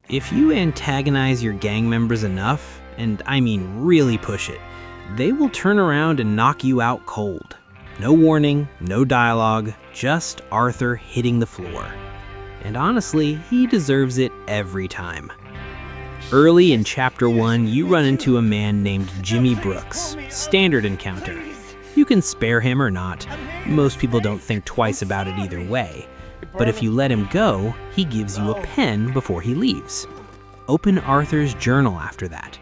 If you antagonize your gang members enough, and I mean really push it, they will turn around and knock you out cold. No warning, no dialogue, just Arthur hitting the floor. And honestly, he deserves it every time. Early in Chapter 1, you run into a man named Jimmy Brooks. Standard encounter. You can spare him or not. Most people don't think twice about it either way. But if you let him go, he gives you a pen before he leaves. Open Arthur's journal after that.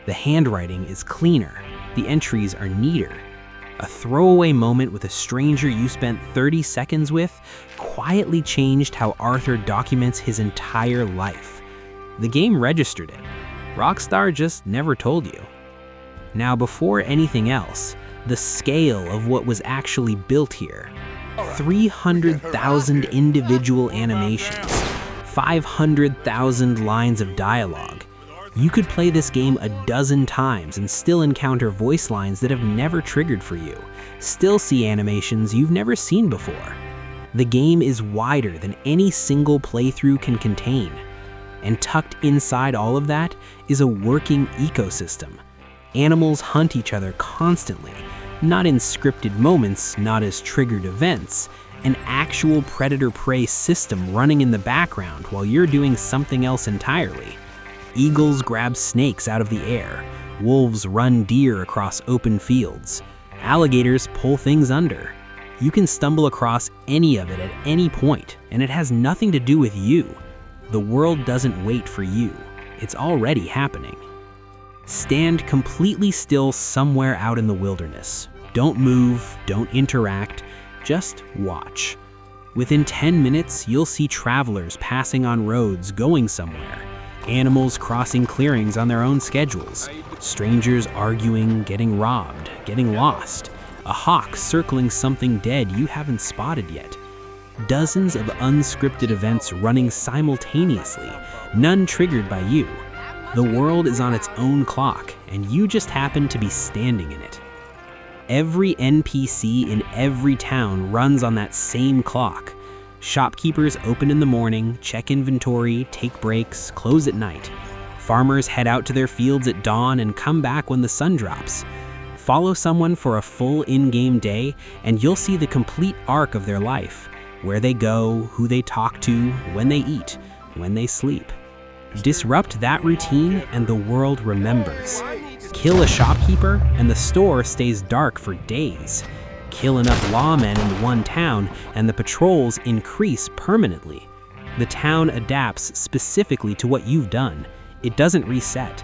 The handwriting is cleaner. The entries are neater. A throwaway moment with a stranger you spent 30 seconds with quietly changed how Arthur documents his entire life. The game registered it. Rockstar just never told you. Now, before anything else, the scale of what was actually built here. 300,000 individual animations, 500,000 lines of dialogue. You could play this game a dozen times and still encounter voice lines that have never triggered for you, still see animations you've never seen before. The game is wider than any single playthrough can contain. And tucked inside all of that is a working ecosystem. Animals hunt each other constantly, not in scripted moments, not as triggered events, an actual predator-prey system running in the background while you're doing something else entirely. Eagles grab snakes out of the air, wolves run deer across open fields, alligators pull things under. You can stumble across any of it at any point, and it has nothing to do with you. The world doesn't wait for you. It's already happening. Stand completely still somewhere out in the wilderness. Don't move, don't interact, just watch. Within 10 minutes, you'll see travelers passing on roads going somewhere, animals crossing clearings on their own schedules, strangers arguing, getting robbed, getting lost, a hawk circling something dead you haven't spotted yet. Dozens of unscripted events running simultaneously, none triggered by you. The world is on its own clock, and you just happen to be standing in it. Every NPC in every town runs on that same clock. Shopkeepers open in the morning, check inventory, take breaks, close at night. Farmers head out to their fields at dawn and come back when the sun drops. Follow someone for a full in-game day, and you'll see the complete arc of their life. Where they go, who they talk to, when they eat, when they sleep. Disrupt that routine and the world remembers. Kill a shopkeeper and the store stays dark for days. Kill enough lawmen in one town and the patrols increase permanently. The town adapts specifically to what you've done. It doesn't reset.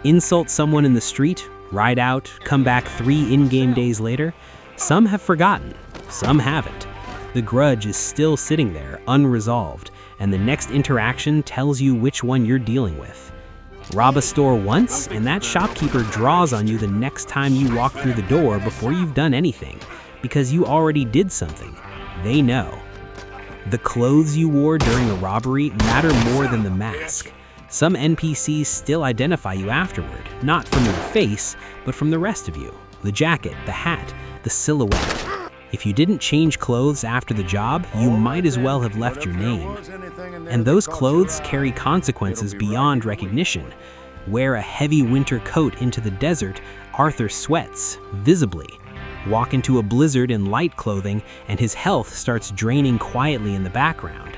Insult someone in the street, ride out, come back 3 in-game days later. Some have forgotten, some haven't. The grudge is still sitting there, unresolved, and the next interaction tells you which one you're dealing with. Rob a store once, and that shopkeeper draws on you the next time you walk through the door before you've done anything, because you already did something. They know. The clothes you wore during a robbery matter more than the mask. Some NPCs still identify you afterward, not from your face, but from the rest of you. The jacket, the hat, the silhouette. If you didn't change clothes after the job, you might as well have left your name. And those clothes carry consequences beyond recognition. Wear a heavy winter coat into the desert, Arthur sweats, visibly. Walk into a blizzard in light clothing, and his health starts draining quietly in the background.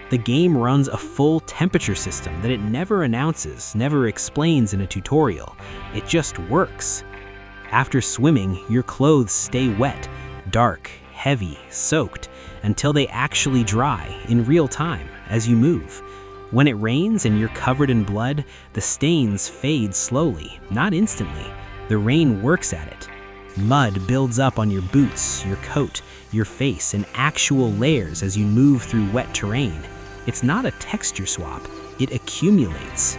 The game runs a full temperature system that it never announces, never explains in a tutorial. It just works. After swimming, your clothes stay wet, dark, heavy, soaked, until they actually dry in real time as you move. When it rains and you're covered in blood, the stains fade slowly, not instantly. The rain works at it. Mud builds up on your boots, your coat, your face in actual layers as you move through wet terrain. It's not a texture swap, it accumulates.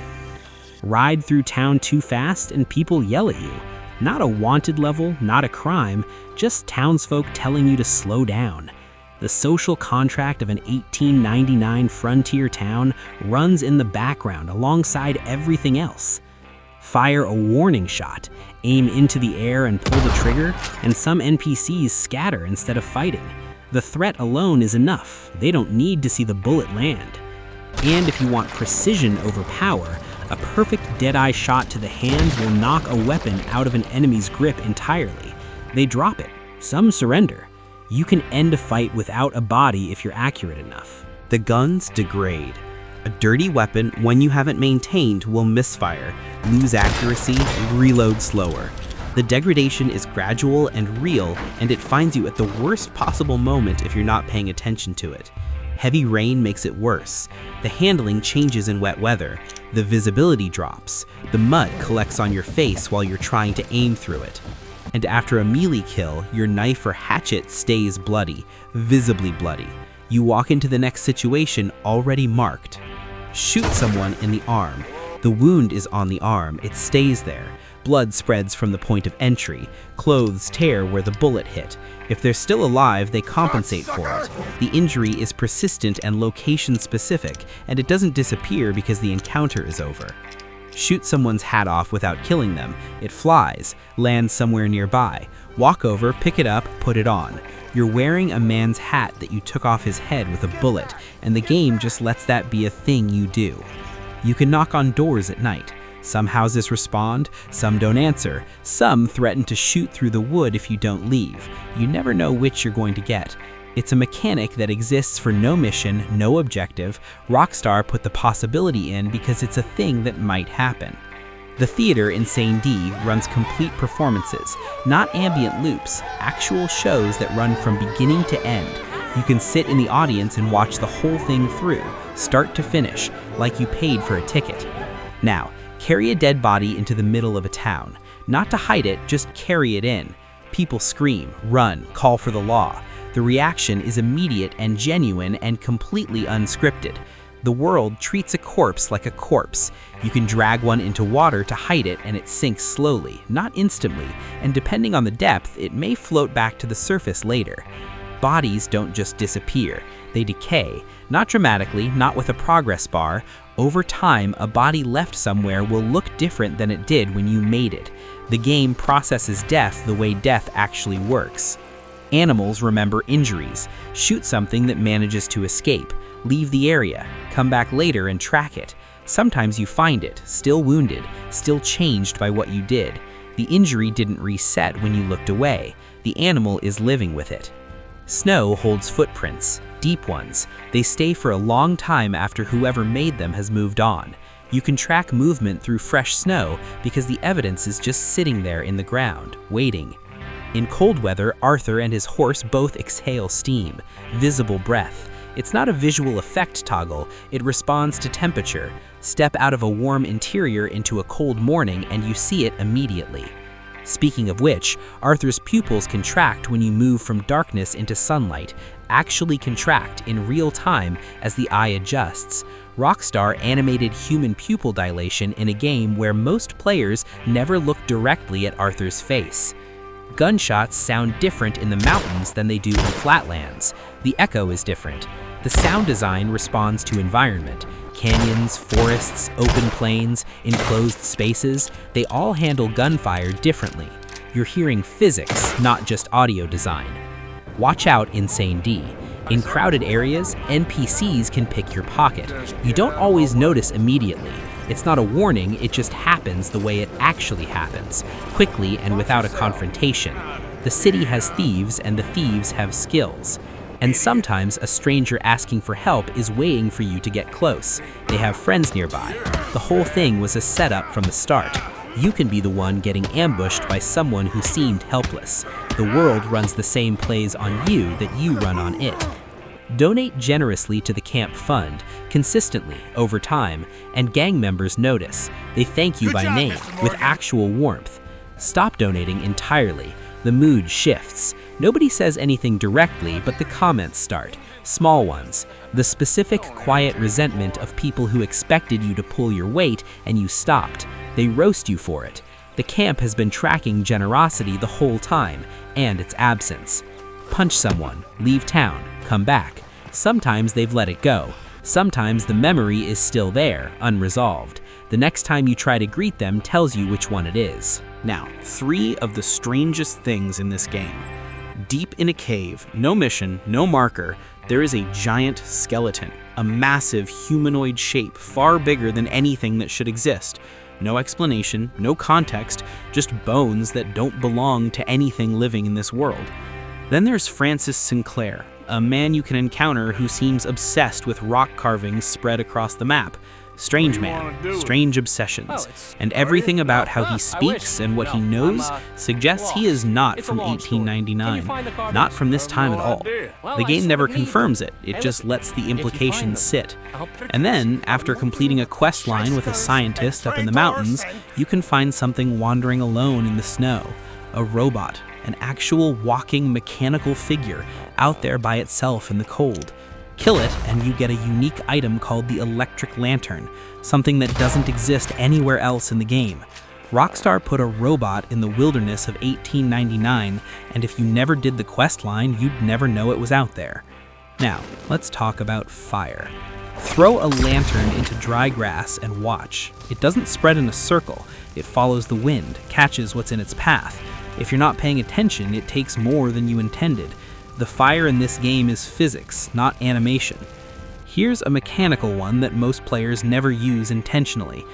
Ride through town too fast and people yell at you. Not a wanted level, not a crime, just townsfolk telling you to slow down. The social contract of an 1899 frontier town runs in the background alongside everything else. Fire a warning shot, aim into the air and pull the trigger, and some NPCs scatter instead of fighting. The threat alone is enough. They don't need to see the bullet land. And if you want precision over power, a perfect dead-eye shot to the hand will knock a weapon out of an enemy's grip entirely. They drop it. Some surrender. You can end a fight without a body if you're accurate enough. The guns degrade. A dirty weapon, when you haven't maintained, will misfire, lose accuracy, reload slower. The degradation is gradual and real, and it finds you at the worst possible moment if you're not paying attention to it. Heavy rain makes it worse. The handling changes in wet weather. The visibility drops. The mud collects on your face while you're trying to aim through it. And after a melee kill, your knife or hatchet stays bloody, visibly bloody. You walk into the next situation already marked. Shoot someone in the arm. The wound is on the arm, it stays there. Blood spreads from the point of entry. Clothes tear where the bullet hit. If they're still alive, they compensate for it. The injury is persistent and location-specific, and it doesn't disappear because the encounter is over. Shoot someone's hat off without killing them. It flies, lands somewhere nearby. Walk over, pick it up, put it on. You're wearing a man's hat that you took off his head with a bullet, and the game just lets that be a thing you do. You can knock on doors at night. Some houses respond, some don't answer, some threaten to shoot through the wood if you don't leave. You never know which you're going to get. It's a mechanic that exists for no mission, no objective. Rockstar put the possibility in because it's a thing that might happen. The theater in Insane D runs complete performances, not ambient loops, actual shows that run from beginning to end. You can sit in the audience and watch the whole thing through, start to finish, like you paid for a ticket. Now, carry a dead body into the middle of a town. Not to hide it, just carry it in. People scream, run, call for the law. The reaction is immediate and genuine and completely unscripted. The world treats a corpse like a corpse. You can drag one into water to hide it and it sinks slowly, not instantly, and depending on the depth, it may float back to the surface later. Bodies don't just disappear, they decay. Not dramatically, not with a progress bar. Over time, a body left somewhere will look different than it did when you made it. The game processes death the way death actually works. Animals remember injuries. Shoot something that manages to escape. Leave the area. Come back later and track it. Sometimes you find it, still wounded, still changed by what you did. The injury didn't reset when you looked away. The animal is living with it. Snow holds footprints, deep ones. They stay for a long time after whoever made them has moved on. You can track movement through fresh snow because the evidence is just sitting there in the ground, waiting. In cold weather, Arthur and his horse both exhale steam, visible breath. It's not a visual effect toggle, it responds to temperature. Step out of a warm interior into a cold morning and you see it immediately. Speaking of which, Arthur's pupils contract when you move from darkness into sunlight, actually contract in real time as the eye adjusts. Rockstar animated human pupil dilation in a game where most players never look directly at Arthur's face. Gunshots sound different in the mountains than they do in flatlands. The echo is different. The sound design responds to environment. Canyons, forests, open plains, enclosed spaces, they all handle gunfire differently. You're hearing physics, not just audio design. Watch out, Insane D. In crowded areas, NPCs can pick your pocket. You don't always notice immediately. It's not a warning, it just happens the way it actually happens, quickly and without a confrontation. The city has thieves and the thieves have skills. And sometimes a stranger asking for help is waiting for you to get close. They have friends nearby. The whole thing was a setup from the start. You can be the one getting ambushed by someone who seemed helpless. The world runs the same plays on you that you run on it. Donate generously to the camp fund, consistently, over time, and gang members notice. They thank you by name, with actual warmth. Stop donating entirely. The mood shifts. Nobody says anything directly, but the comments start. Small ones. The specific, quiet resentment of people who expected you to pull your weight and you stopped. They roast you for it. The camp has been tracking generosity the whole time, and its absence. Punch someone, leave town, come back. Sometimes they've let it go. Sometimes the memory is still there, unresolved. The next time you try to greet them tells you which one it is. Now, 3 of the strangest things in this game. Deep in a cave, no mission, no marker, there is a giant skeleton. a massive humanoid shape far bigger than anything that should exist. No explanation, no context, just bones that don't belong to anything living in this world. Then there's Francis Sinclair, a man you can encounter who seems obsessed with rock carvings spread across the map. Strange man, strange obsessions, and everything about how he speaks and what he knows suggests he is not from 1899, not from this time at all. The game never confirms it, it just lets the implications sit. And then, after completing a quest line with a scientist up in the mountains, you can find something wandering alone in the snow, a robot, an actual walking mechanical figure out there by itself in the cold. Kill it, and you get a unique item called the Electric Lantern, something that doesn't exist anywhere else in the game. Rockstar put a robot in the wilderness of 1899, and if you never did the quest line, you'd never know it was out there. Now, let's talk about fire. Throw a lantern into dry grass and watch. It doesn't spread in a circle, it follows the wind, catches what's in its path. If you're not paying attention, it takes more than you intended. The fire in this game is physics, not animation. Here's a mechanical one that most players never use intentionally.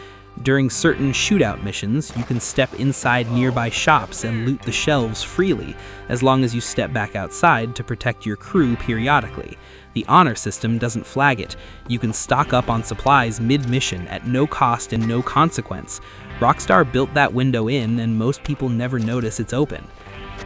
During certain shootout missions, you can step inside nearby shops and loot the shelves freely, as long as you step back outside to protect your crew periodically. The honor system doesn't flag it. You can stock up on supplies mid-mission at no cost and no consequence. Rockstar built that window in, and most people never notice it's open.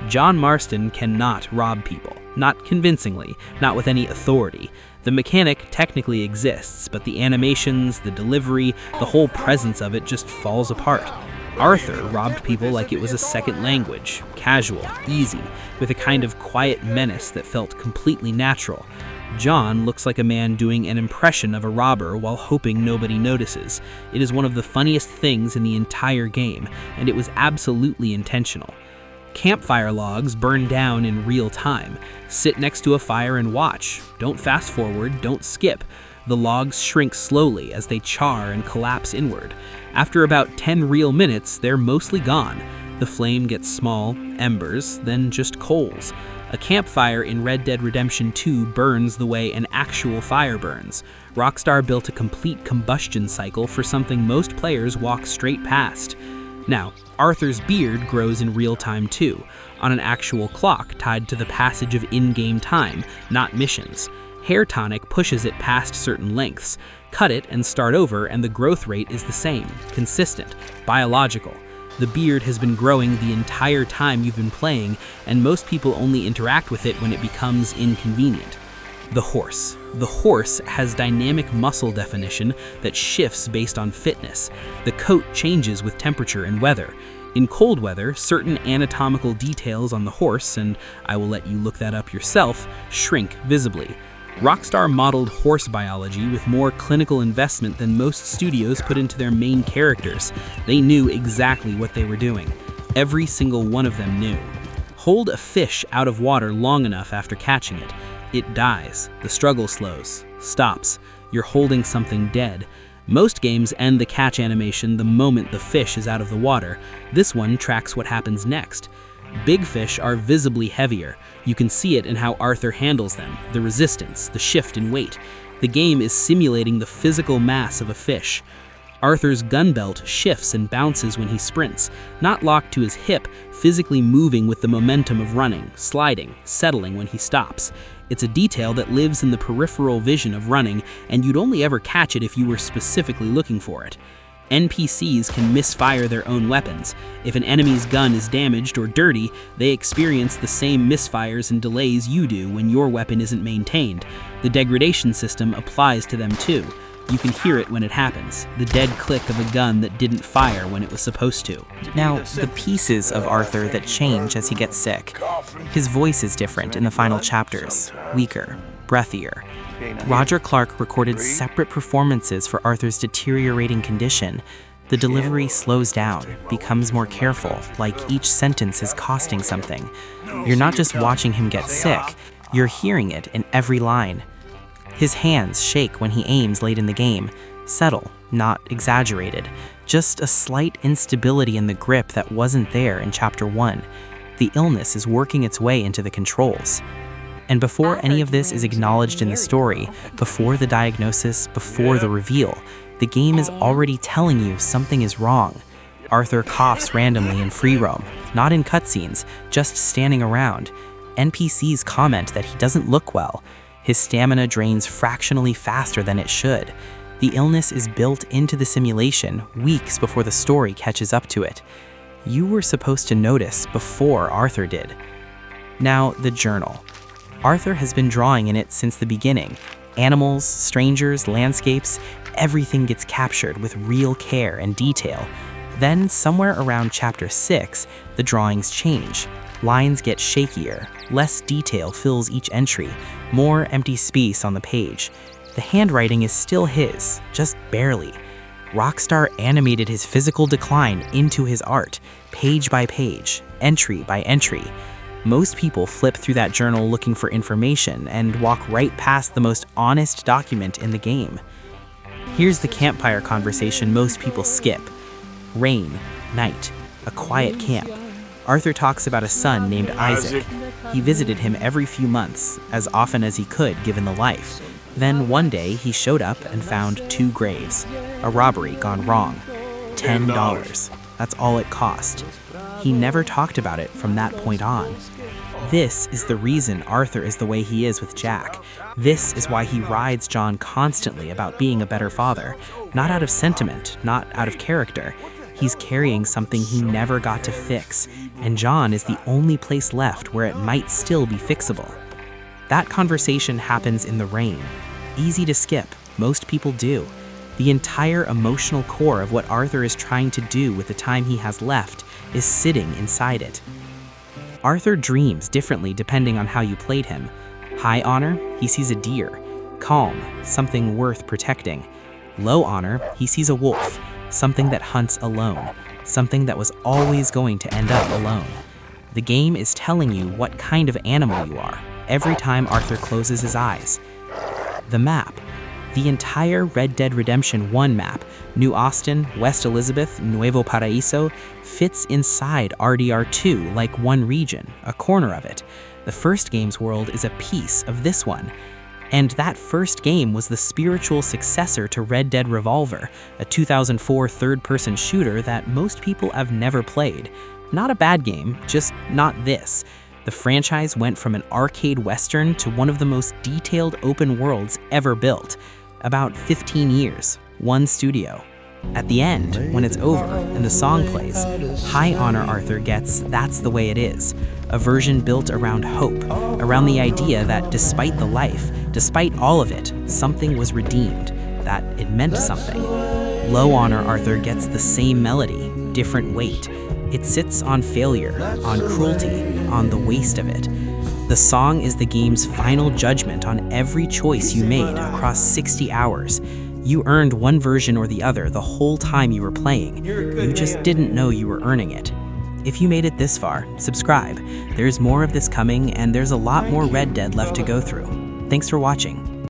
John Marston cannot rob people. Not convincingly, not with any authority. The mechanic technically exists, but the animations, the delivery, the whole presence of it just falls apart. Arthur robbed people like it was a second language, casual, easy, with a kind of quiet menace that felt completely natural. John looks like a man doing an impression of a robber while hoping nobody notices. It is one of the funniest things in the entire game, and it was absolutely intentional. Campfire logs burn down in real time. Sit next to a fire and watch. Don't fast forward, don't skip. The logs shrink slowly as they char and collapse inward. After about 10 real minutes, they're mostly gone. The flame gets small, embers, then just coals. A campfire in Red Dead Redemption 2 burns the way an actual fire burns. Rockstar built a complete combustion cycle for something most players walk straight past. Now, Arthur's beard grows in real time too, on an actual clock tied to the passage of in-game time, not missions. Hair tonic pushes it past certain lengths. Cut it and start over and the growth rate is the same, consistent, biological. The beard has been growing the entire time you've been playing, and most people only interact with it when it becomes inconvenient. The horse. The horse has dynamic muscle definition that shifts based on fitness. The coat changes with temperature and weather. In cold weather, certain anatomical details on the horse, and I will let you look that up yourself, shrink visibly. Rockstar modeled horse biology with more clinical investment than most studios put into their main characters. They knew exactly what they were doing. Every single one of them knew. Hold a fish out of water long enough after catching it. It dies. The struggle slows, stops. You're holding something dead. Most games end the catch animation the moment the fish is out of the water. This one tracks what happens next. Big fish are visibly heavier. You can see it in how Arthur handles them, the resistance, the shift in weight. The game is simulating the physical mass of a fish. Arthur's gun belt shifts and bounces when he sprints, not locked to his hip, physically moving with the momentum of running, sliding, settling when he stops. It's a detail that lives in the peripheral vision of running, and you'd only ever catch it if you were specifically looking for it. NPCs can misfire their own weapons. If an enemy's gun is damaged or dirty, they experience the same misfires and delays you do when your weapon isn't maintained. The degradation system applies to them too. You can hear it when it happens, the dead click of a gun that didn't fire when it was supposed to. Now, the pieces of Arthur that change as he gets sick. His voice is different in the final chapters, weaker, breathier. Roger Clark recorded separate performances for Arthur's deteriorating condition. The delivery slows down, becomes more careful, like each sentence is costing something. You're not just watching him get sick, you're hearing it in every line. His hands shake when he aims late in the game, subtle, not exaggerated, just a slight instability in the grip that wasn't there in Chapter 1. The illness is working its way into the controls. And before any of this is acknowledged in the story, before the diagnosis, before the reveal, the game is already telling you something is wrong. Arthur coughs randomly in free roam, not in cutscenes, just standing around. NPCs comment that he doesn't look well. His stamina drains fractionally faster than it should. The illness is built into the simulation weeks before the story catches up to it. You were supposed to notice before Arthur did. Now, the journal. Arthur has been drawing in it since the beginning. Animals, strangers, landscapes, everything gets captured with real care and detail. Then, somewhere around chapter 6, the drawings change. Lines get shakier, less detail fills each entry, more empty space on the page. The handwriting is still his, just barely. Rockstar animated his physical decline into his art, page by page, entry by entry. Most people flip through that journal looking for information and walk right past the most honest document in the game. Here's the campfire conversation most people skip. Rain, night, a quiet camp. Arthur talks about a son named Isaac. He visited him every few months, as often as he could given the life. Then one day he showed up and found 2 graves. A robbery gone wrong. $10. That's all it cost. He never talked about it from that point on. This is the reason Arthur is the way he is with Jack. This is why he rides John constantly about being a better father. Not out of sentiment, not out of character. He's carrying something he never got to fix, and John is the only place left where it might still be fixable. That conversation happens in the rain. Easy to skip, most people do. The entire emotional core of what Arthur is trying to do with the time he has left is sitting inside it. Arthur dreams differently depending on how you played him. High honor, he sees a deer. Calm, something worth protecting. Low honor, he sees a wolf, something that hunts alone, something that was always going to end up alone. The game is telling you what kind of animal you are every time Arthur closes his eyes. The map. The entire Red Dead Redemption 1 map, New Austin, West Elizabeth, Nuevo Paraíso, fits inside RDR2 like one region, a corner of it. The first game's world is a piece of this one. And that first game was the spiritual successor to Red Dead Revolver, a 2004 third-person shooter that most people have never played. Not a bad game, just not this. The franchise went from an arcade western to one of the most detailed open worlds ever built. About 15 years, one studio. At the end, when it's over and the song plays, High Honor Arthur gets That's the Way It Is, a version built around hope, around the idea that despite the life, despite all of it, something was redeemed, that it meant something. Low Honor Arthur gets the same melody, different weight. It sits on failure, on cruelty, on the waste of it. The song is the game's final judgment on every choice you made across 60 hours. You earned one version or the other the whole time you were playing. You just didn't know you were earning it. If you made it this far, subscribe. There's more of this coming, and there's a lot more Red Dead left to go through. Thanks for watching.